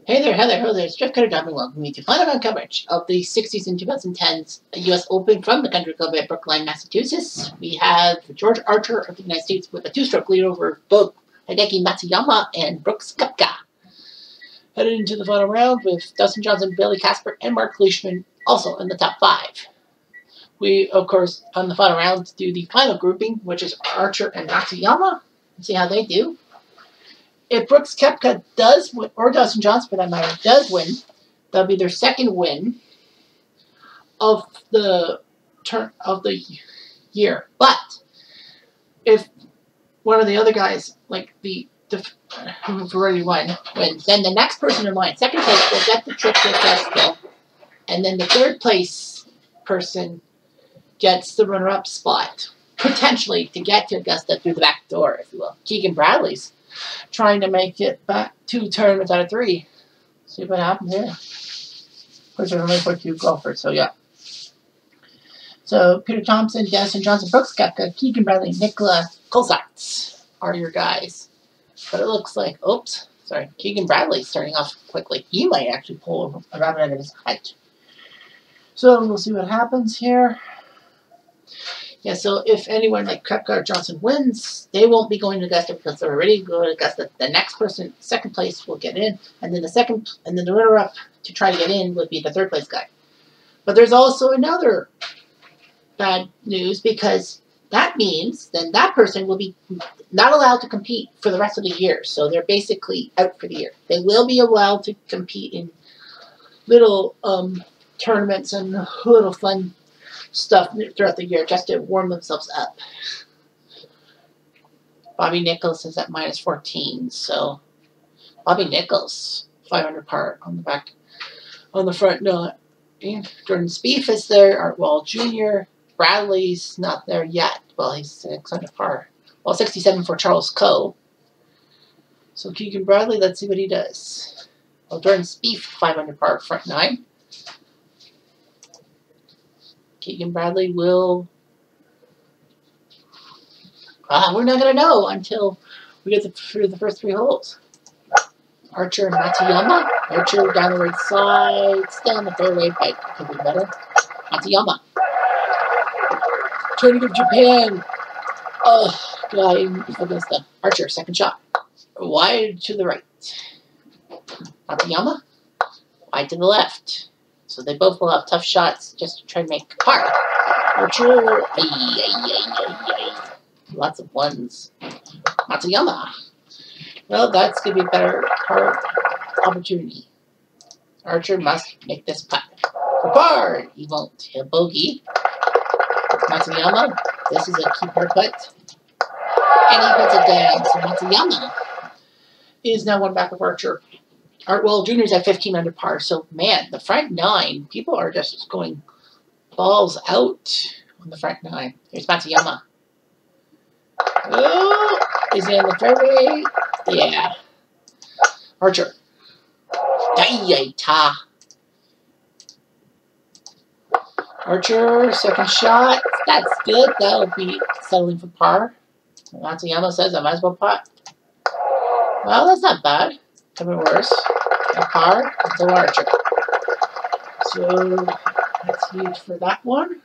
Hey there, hello there. It's Jeff Cutter Dublin. Welcome to final round coverage of the 60s and 2010s U.S. Open from the country club at Brookline, Massachusetts. We have George Archer of the United States with a two-stroke lead over both Hideki Matsuyama and Brooks Koepka. Headed into the final round with Dustin Johnson, Billy Casper, and Mark Leishman also in the top 5. We, of course, on the final round, do the final grouping, which is Archer and Matsuyama, and see how they do. If Brooks Koepka does win, or Dustin Johnson for that matter, does win, that'll be their second win of the year. But if one of the other guys, like who've already won, wins, then the next person in line, second place, will get the trip to Augusta, and then the third place person gets the runner-up spot, potentially to get to Augusta through the back door, if you will. Keegan Bradley's trying to make it back 2 tournaments out of 3. See what happens here. Of course, there's only 42 golfers, so yeah. So Peter Thompson, Dustin Johnson, Brooks Koepka, Keegan Bradley, Nikola Kolsatz are your guys. But it looks like, oops, sorry, Keegan Bradley starting off quickly. He might actually pull a rabbit out of his hat. So we'll see what happens here. Yeah, so if anyone like Koepka or Johnson wins, they won't be going to Augusta because they're already going to Augusta. The next person, second place, will get in, and then the runner-up to try to get in would be the third place guy. But there's also another bad news because that means then that person will be not allowed to compete for the rest of the year. So they're basically out for the year. They will be allowed to compete in little tournaments and little fun stuff throughout the year just to warm themselves up. Bobby Nichols is at minus 14, so Bobby Nichols 500 par on the front. No, Jordan Spieth is there. Art Wall Jr. Bradley's not there yet. Well, he's 600 par. Well, 67 for Charles Coe. So Keegan Bradley, let's see what he does. Well, Jordan Spieth 500 par front 9. Keegan Bradley will... we're not going to know until we get through the first 3 holes. Archer and Matsuyama. Archer down the right side. Still on the fairway, but could be better. Matsuyama. Turning of Japan. Oh, guy against the Archer. Second shot. Wide to the right. Matsuyama. Wide to the left. So they both will have tough shots just to try and make par. Archer, lots of ones. Matsuyama. Well, that's going to be a better par opportunity. Archer must make this putt. For par, he won't. He'll bogey. Matsuyama, this is a key par putt. And he puts it down. So Matsuyama is now one back of Archer. Well, Junior's at 15 under par, so man, the front 9, people are just going balls out on the front 9. Here's Matsuyama. Oh, is he on the fairway? Yeah. Archer. Archer, second shot. That's good. That'll be settling for par. Matsuyama says I might as well putt. Well, that's not bad. Could be worse. A par, it's a Archer. So that's huge for that one.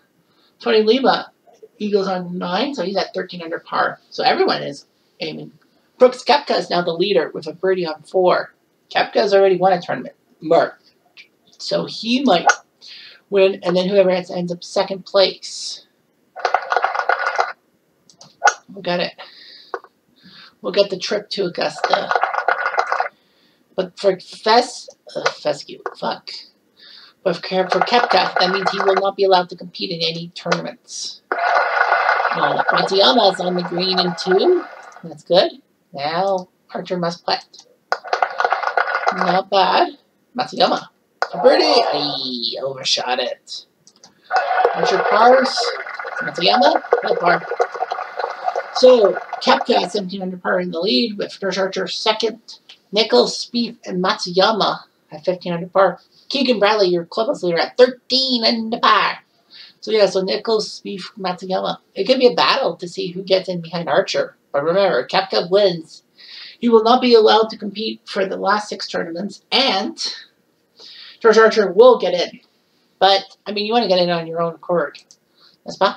Tony Lima, Eagles on 9, so he's at 13 under par. So everyone is aiming. Brooks Koepka is now the leader with a birdie on 4. Koepka has already won a tournament, Mark. So he might win, and then whoever ends up second place. We'll get it. We'll get the trip to Augusta. But for Fescue, fuck. But for Koepka, that means he will not be allowed to compete in any tournaments. Matsuyama is on the green in 2. That's good. Now Archer must putt. Not bad. Matsuyama. A birdie. He overshot it. Archer pars. Matsuyama. No par. So Koepka at 17 under par in the lead with George Archer second. Nichols, Spieth, and Matsuyama at 15 under par. Keegan Bradley, your clubhouse leader, at 13 under par. So yeah, so Nichols, Spieth, Matsuyama. It could be a battle to see who gets in behind Archer. But remember, Koepka wins. He will not be allowed to compete for the last 6 tournaments, and George Archer will get in. But, I mean, you want to get in on your own accord. That's fine.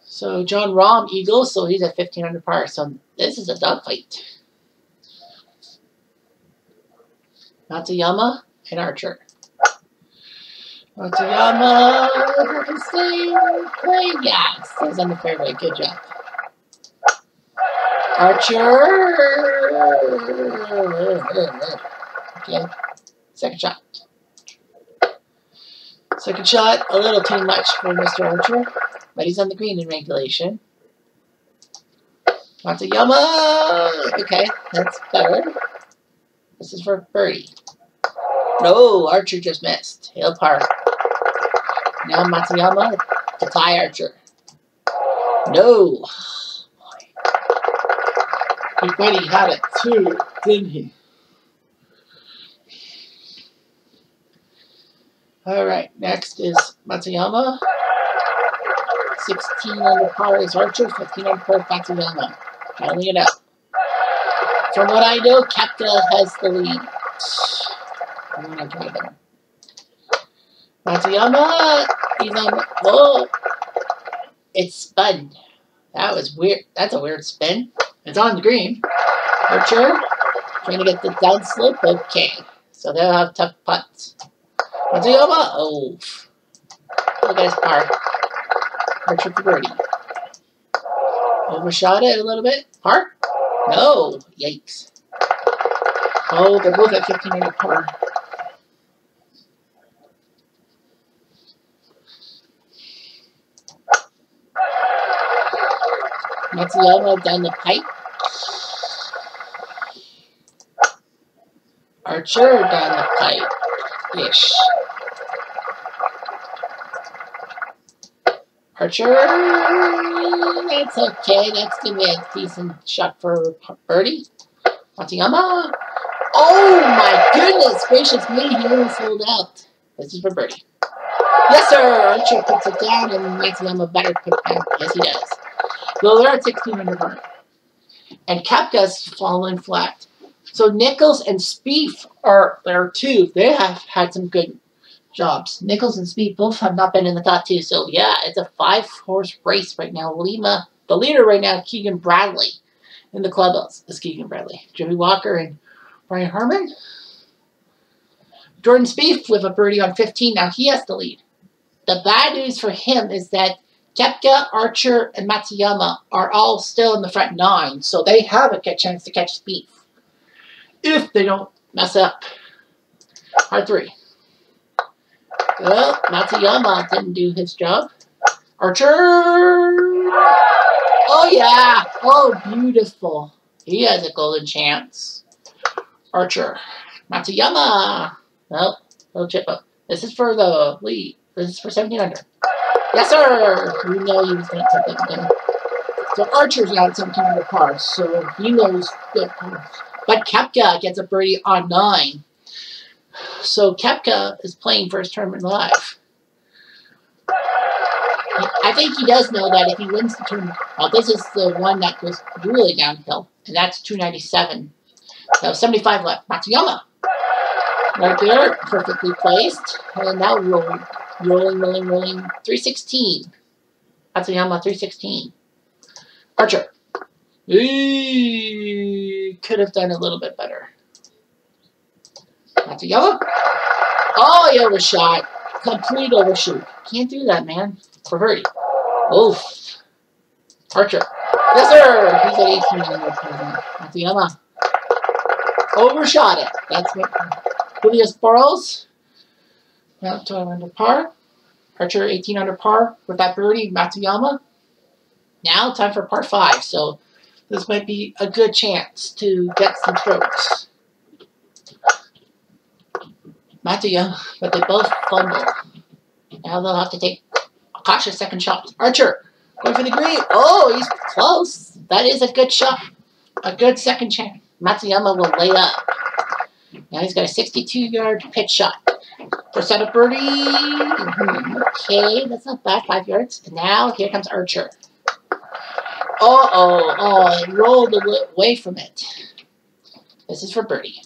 So, John Rahm eagles, so he's at 15 under par. So, this is a dogfight. Matsuyama and Archer. Matsuyama can stay playing. Yeah, stays on the fairway. Good job. Archer. Okay. Second shot. Second shot, a little too much for Mr. Archer, but he's on the green in regulation. Matsuyama. Okay, that's better. This is for birdie. No, Archer just missed. He'll par. Now Matsuyama to tie Archer. No. He had it too, didn't he? Alright, next is Matsuyama. 16 under par is Archer, 15 under par is Matsuyama. Counting it out. From what I know, Koepka has the lead. I'm gonna try there. Matsuyama, he's on. Oh, it's spun. That was weird. That's a weird spin. It's on the green. Archer trying to get the downslope. Okay, so they'll have tough putts. Matsuyama. Oh, look at his par. Archer for birdie. Overshot it a little bit. Par? No. Yikes. Oh, they're both at 15 under par. Matsuyama down the pipe. Archer down the pipe-ish. Archer, that's okay. That's going to be a decent shot for birdie. Matsuyama. Oh my goodness gracious me, he almost sold out. This is for birdie. Yes, sir. Archer puts it down, and Matsuyama better put it down. Yes, he does. Well, they're at 16 under par. And Koepka's fallen flat. So Nichols and Spieth are there too. They have had some good jobs. Nichols and Spieth both have not been in the top 2. So yeah, it's a 5-horse race right now. The leader right now, Keegan Bradley. In the clubhouse is Keegan Bradley. Jimmy Walker and Brian Harman. Jordan Spieth with a birdie on 15. Now he has the lead. The bad news for him is that Koepka, Archer, and Matsuyama are all still in the front 9, so they have a good chance to catch Spieth if they don't mess up. Par 3. Well, Matsuyama didn't do his job. Archer! Oh, yeah! Oh, beautiful. He has a golden chance. Archer. Matsuyama! Well, little chip up. This is for the lead. This is for 17 under. Yes, sir! You know he was going to take that again. So Archer's now at 17 under par, so he knows good pars. But Koepka gets a birdie on 9. So Koepka is playing for his tournament live. I think he does know that if he wins the tournament, well, this is the one that goes really downhill, and that's 297. So 75 left. Matsuyama. Right there, perfectly placed. And now rolling. 316. Matsuyama, 316. Archer. He could have done a little bit better. Matsuyama. Oh, he overshot. Complete overshoot. Can't do that, man. For birdie. Oof. Archer. Yes, sir. He's at 18. Matsuyama. Overshot it. That's what. Julio Sparrows. Now 12 under par. Archer 18 under par with that birdie. Matsuyama. Now time for par 5. So this might be a good chance to get some strokes. Matsuyama, but they both fumble. Now they'll have to take a cautious second shot. Archer going for the green. Oh, he's close. That is a good shot. A good second chance. Matsuyama will lay up. Now he's got a 62-yard pitch shot. For setup birdie. Okay, that's not bad. 5 yards. And now here comes Archer. Oh, it rolled away from it. This is for birdie.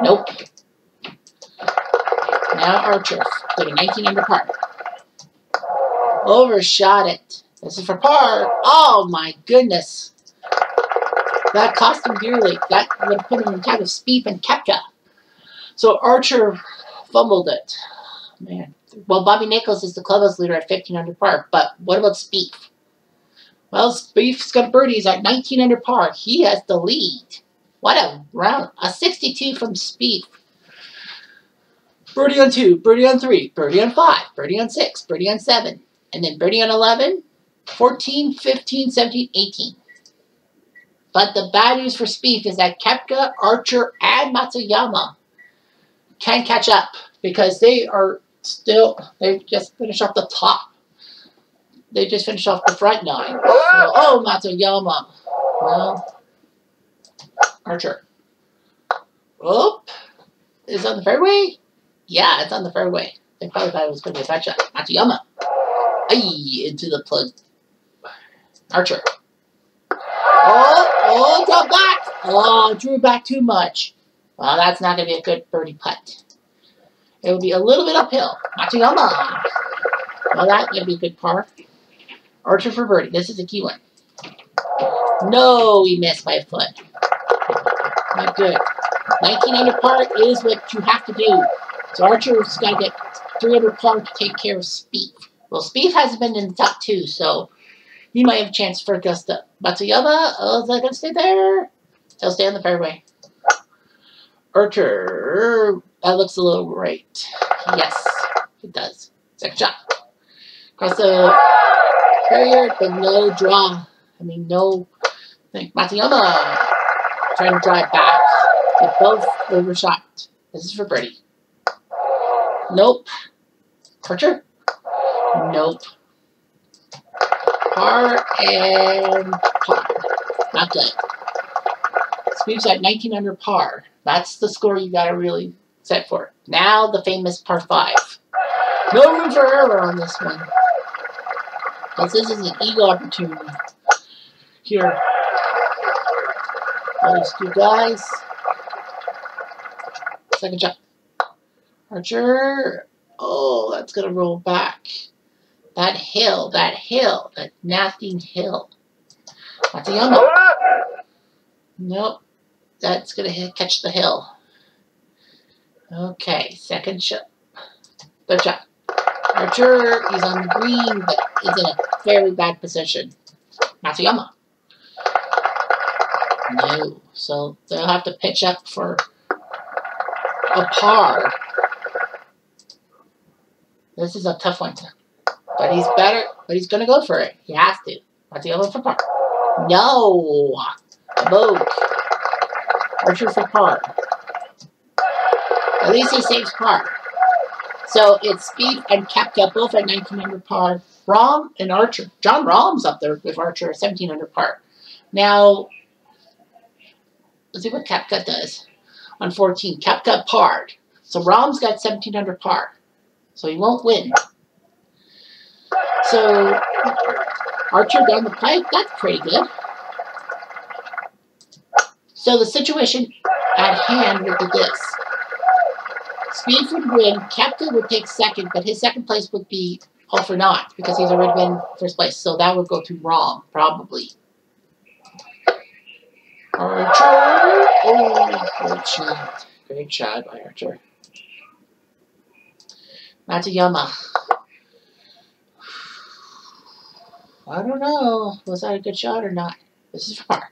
Nope. Now Archer, getting 19 under par. Overshot it. This is for par. Oh my goodness. That cost him dearly. That would have put him in time of Spieth and Koepka. So Archer fumbled it. Man. Well, Bobby Nichols is the clubhouse leader at 15 under par. But what about Spieth? Well, Spieth's got birdies at 19 under par. He has the lead. What a round. A 62 from Spieth. Birdie on 2, birdie on 3, birdie on 5, birdie on 6, birdie on 7. And then birdie on 11, 14, 15, 17, 18. But the bad news for Spieth is that Koepka, Archer, and Matsuyama can't catch up because they are still, they've just finished off the top. They just finished off the front 9. So, oh, Matsuyama. Well, Archer. Oh, is it on the fairway? Yeah, it's on the fairway. They probably thought it was going to be a bad shot. Matsuyama. Ay, into the plug. Archer. Oh, drop back. Oh, drew back too much. Well, that's not going to be a good birdie putt. It will be a little bit uphill. Matsuyama. Well, that's going to be a good par. Archer for birdie. This is a key one. No, he missed by a foot. Not good. 19 under par is what you have to do. So Archer's got to get 3 under par to take care of Spieth. Well, Spieth hasn't been in the top 2, so he might have a chance for Augusta. Matsuyama, oh, is that going to stay there? He'll stay on the fairway. Archer, that looks a little right. Yes, it does. Second shot. Across the barrier, but no draw. I mean, no thing. Matsuyama trying to drive back. They both overshot. This is for birdie. Nope. Archer? Nope. Par and par. Not good. Spieth's at 19 under par. That's the score you got to really set for. Now the famous par 5. No room for error on this one. Because this is an eagle opportunity. Here. Those 2 guys. Second shot. Archer. Oh, that's going to roll back. That hill, that nasty hill. Matsuyama. Nope. That's going to catch the hill. Okay, second shot. Third shot. Archer, he's on the green, but is in a very bad position. Matsuyama. No. So they'll have to pitch up for a par. This is a tough one. But he's better. But he's going to go for it. He has to. Matsuyama for par. No. Boat. Archer for par. At least he saves par. So it's Spieth and Koepka both at 19 under par. Rahm and Archer. Jon Rahm's up there with Archer at 17 under par. Now, let's see what Koepka does on 14. Koepka parred. So Rahm's got 17 under par. So he won't win. So Archer down the pipe, that's pretty good. So the situation at hand would be this. Spieth would win, Koepka would take second, but his second place would be all for naught because he's already been first place. So that would go to Rahm, probably. Archer. Oh, great shot. Great shot by Archer. Matsuyama. I don't know. Was that a good shot or not? This is for par.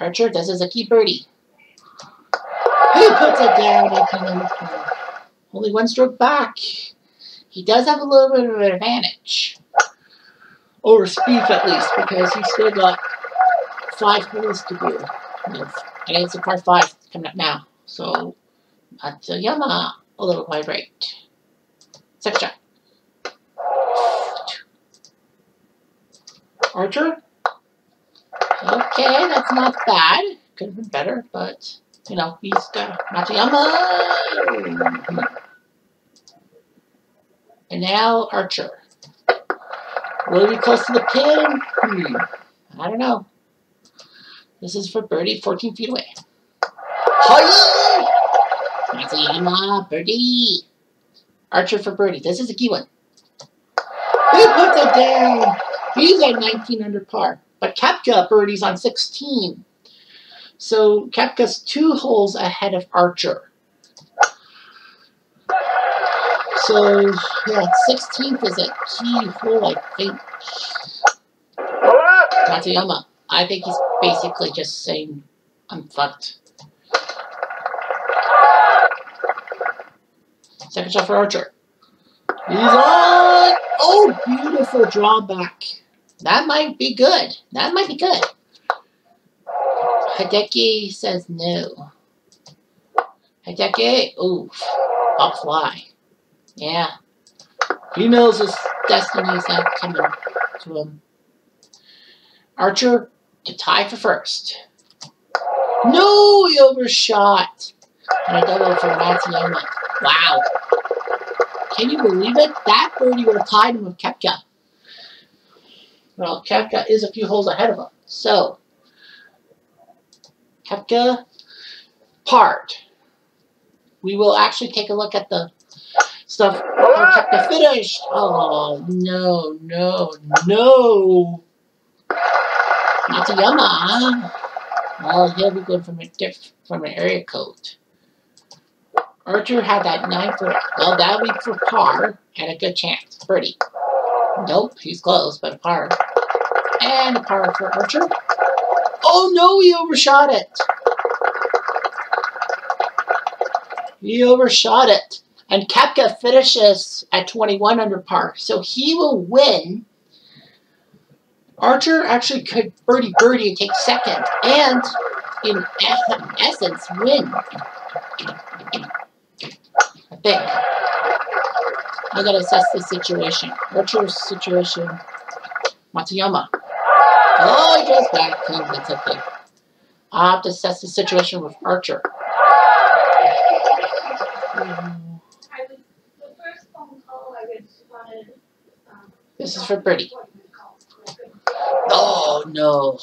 Archer, this is a key birdie. He puts it down. Only 1 stroke back. He does have a little bit of an advantage. Over Spieth at least, because he's still got 5 holes to do. And it's a par 5 coming up now. So, Matsuyama, a little wide right. Second shot. Archer. Okay, that's not bad. Could have been better, but, you know, he's got Matsuyama. And now Archer. Will it be close to the pin? I don't know. This is for birdie, 14 feet away. Hi! Matsuyama, birdie. Archer for birdie. This is a key one. He puts it down. He's at 19 under par. But Koepka birdies on 16. So Koepka's 2 holes ahead of Archer. So, yeah, 16th is a key hole, I think. Matsuyama. I think he's basically just saying, I'm fucked. Second shot for Archer. He's on! Oh, beautiful drawback. That might be good. That might be good. Hideki says no. Hideki, oof. I'll fly. Yeah. He knows his destiny is not coming to him. Archer to tie for first. No, he overshot. And a double for Matsuyama. Wow. Can you believe it? That birdie would have tied him with Koepka. Well, Koepka is a few holes ahead of him. So, Koepka parred. We will actually take a look at the stuff how Koepka finished. Oh, no, no, no. Matsuyama. Well, he'll be good from an area code. Archer had that 9 for, well, that'll be for par and a good chance. Birdie. Nope, he's close, but a par. And a par for Archer. Oh no, he overshot it. He overshot it. And Koepka finishes at 21 under par. So he will win. Archer actually could birdie and take second. And in essence, win. I think. I gotta assess the situation. Archer's situation. Matsuyama. Oh, he goes back. That's okay. I'll have to assess the situation with Archer. This is for birdie. Oh no.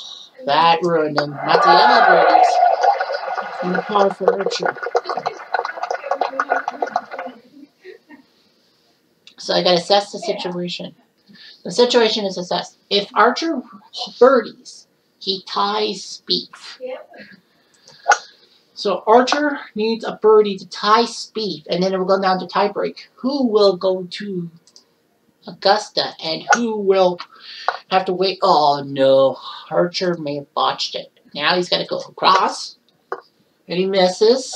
That ruined him. Matsuyama birdies. And the par for Archer. So I gotta assess the situation. The situation is assessed. If Archer birdies, he ties Spieth. So Archer needs a birdie to tie Spieth, and then it will go down to tiebreak. Who will go to Augusta, and who will have to wait? Oh no, Archer may have botched it. Now he's got to go across, and he misses.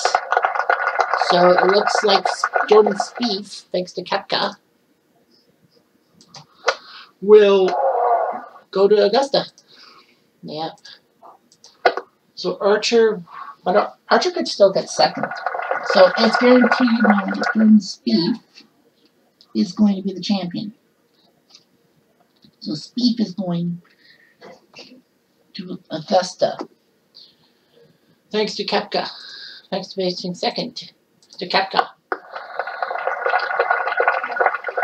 So it looks like Jordan Spieth, thanks to Koepka, will go to Augusta. Yep. So Archer, but Archer could still get second. So it's guaranteed now that Jordan Spieth is going to be the champion. So Spieth is going to Augusta. Thanks to Koepka. Thanks to finishing second to Koepka.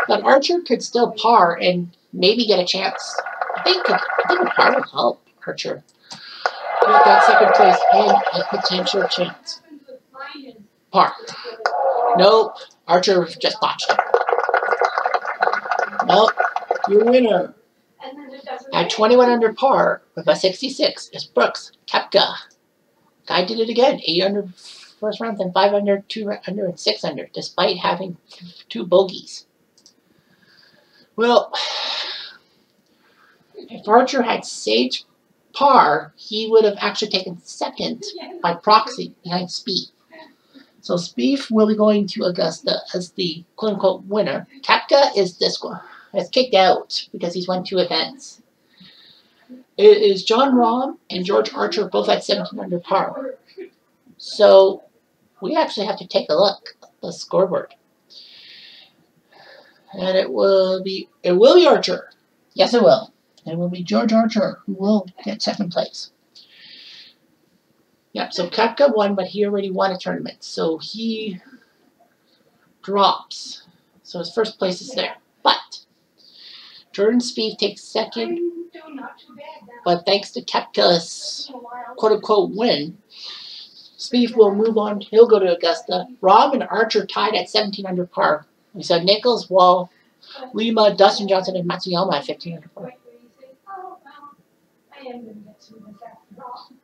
But Archer could still par and maybe get a chance. I think a par will help Archer get that second place and a potential chance. Par. Nope. Archer just botched it. Nope. Your winner at 21 under par with a 66 is Brooks Koepka. Guy did it again. 8 under first round, then 5 under, 2 under, and 6 under, despite having 2 bogeys. Well, if Archer had saved par, he would have actually taken second by proxy behind Spieth. So Spieth will be going to Augusta as the quote-unquote winner. Koepka is kicked out because he's won 2 events. It is Jon Rahm and George Archer both at 17 under par. So we actually have to take a look at the scoreboard. And it will be Archer. Yes, it will. It will be George Archer who will get second place. Yeah, so Koepka won, but he already won a tournament. So he drops. So his first place is there. But Jordan Spieth takes second, but thanks to Koepka's quote-unquote win, Spieth will move on. He'll go to Augusta. Rob and Archer tied at 17 under par. We said Nichols, Wall, Lima, Dustin Johnson, and Matsuyama at 15 under par.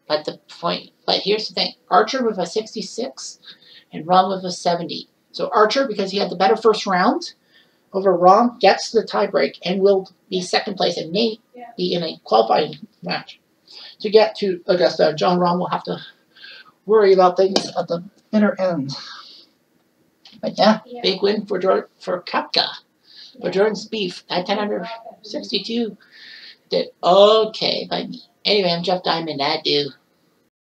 But here's the thing: Archer with a 66, and Rahm with a 70. So Archer, because he had the better first round over Rahm, gets the tiebreak and will be second place and may be in a qualifying match to get to Augusta. John Rahm will have to worry about things at the bitter end. But yeah, big win for Koepka. For Jordan Spieth at 10 under 62 did okay by me. Anyway, I'm Jeff Diamond. Adieu.